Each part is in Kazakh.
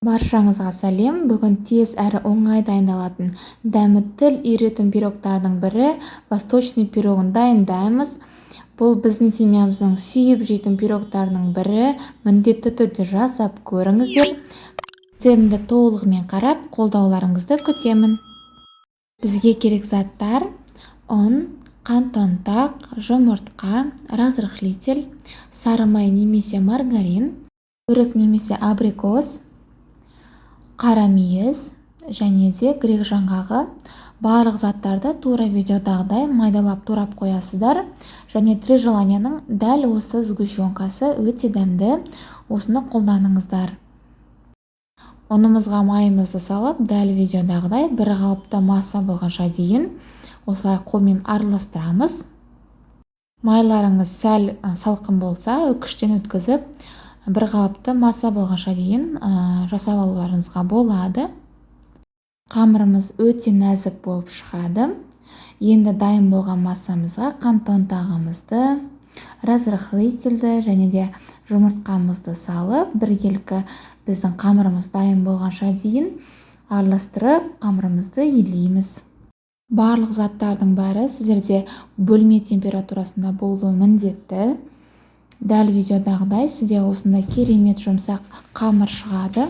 Баршаңызға сәлем. Бүгін тез әрі оңай дайындалатын дәмі тіл үйретім пирогтардың бірі восточный пирогын дайындаймыз. Бұл біздің семьямыздың сүйіп жейтін пирогтарының бірі. Міндетті түрде жасап көріңіздер. Рецептімді толығымен қарап, қолдауларыңызды күтемін. Бізге керек заттар: ұн, қант ұнтақ, жұмыртқа, разрыхлитель, сары май немесе маргарин, өрік немесе абрикос, қарамүйіз және де грек жаңғағы. Барлық заттарды тура видеодағыдай майдалап турап қоясыздар. Және три желанияның дәл осы сгущенкасы өте дәмді. Осыны қолданыңыздар. Ұнымызға майымызды салып, дәл видеодағыдай бір қалыпта масса болғанша дейін осылай қолмен араластырамыз. Майларыңыз сәл салқын болса, үкіштен өткізіп, бір қалыпты масса болғанша дейін жасап алуларыңызға болады. Қамырымыз өте нәзік болып шығады. Енді дайын болған массамызға қант ұнтағымызды, разрыхлительді және де жұмыртқамызды салып, біркелкі біздің қамырымыз дайын болғанша дейін араластырып, қамырымызды илейміз. Барлық заттардың бәрі сіздерде бөлме температурасында болуы міндетті. Дәл видеодағыдай сізде осындай керемет жұмсақ қамыр шығады.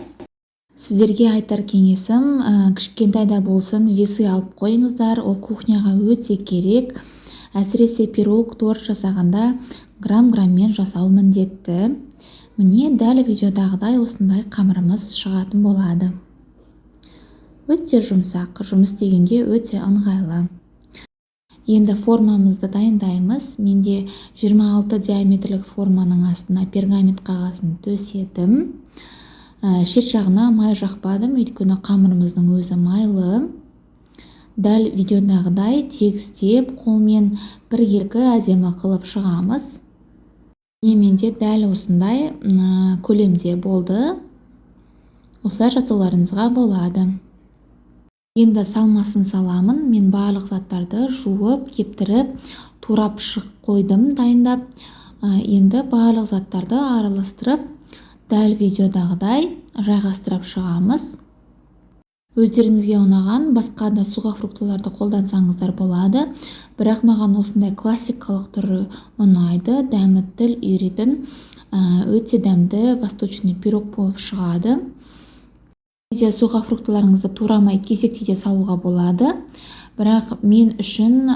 Сіздерге айтар кеңесім, кішкентайда болсын весы алып қойыңыздар. Ол кухняға өте керек. Әсіресе пирог, торт жасағанда грамм-граммен жасау міндетті. Міне дәл видеодағыдай осындай қамырымыз шығатын болады. Өте жұмсақ, жұмыс істегенге өте ыңғайлы. Енді формамызды дайындаймыз. Менде 26 диаметрлік форманың астына пергамент қағазын төседім. Шет жағына май жақпадым, өйткені қамырымыздың өзі майлы. Дәл видеодағыдай тегістеп, қолмен біркелкі әдемі қылып шығамыз. Менде дәл осындай көлемде болды. Осылай жасауларыңызға болады. Енді салмасын саламын. Мен барлық заттарды жуып, кептіріп, турап қойдым дайындап. Енді барлық заттарды араластырып, дәл видеодағыдай жайғастырып шығамыз. Өздеріңізге ұнаған басқа да суға фруктыларды қолдансаңыздар болады. Бірақ маған осындай классикалық түрі ұнайды. Дәмі тіл үйретін өте дәмді восточный пирог болып шығады. Суға фруктыларыңызды турамай кесекте де салуға болады. Бірақ мен үшін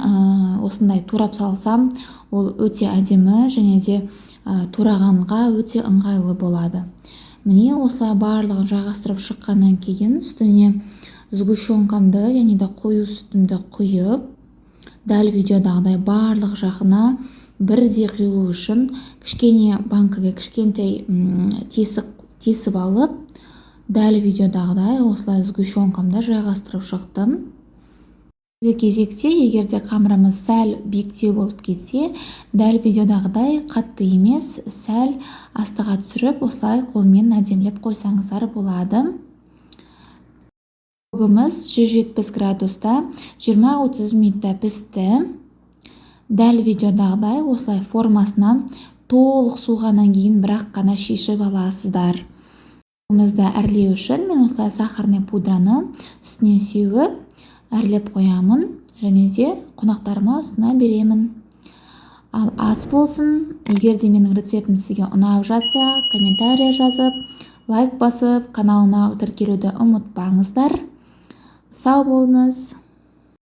осындай турап салсам, ол өте әдемі және де турағанға өте ыңғайлы болады. Міне осылай барлығын жағастырып шыққаннан кейін үстіне сгущенкамды және де қою сүтімді құйып, дәл видеодағыдай барлық жағына бірдей құйылу үшін кішкене банкіге кішкентай тесіп алып, дәл видеодағыдай осылай сгущенкамды жайғастырып шықтым. Кезекте, егерде қамырымыз сәл биіктеу болып кетсе, дәл видеодағыдай қатты емес, сәл астыға түсіріп, осылай қолмен әдемілеп қойсаңыздар болады. Пирогымыз 170 градуста 20-30 минутта пісті. Дәл видеодағыдай осылай формасынан толық суғаннан кейін бірақ қана шешіп аласыздар. Пирогымызды әрлеу үшін мен осылай сахарный пудраны үстіне сеуіп әрлеп қоямын және де қонақтарыма ұсына беремін. Ал ас болсын, егерде менің рецептім сізге ұнап жатса, комментария жазып, лайк басып, каналыма тіркелуді ұмытпаңыздар. Сау болыңыз.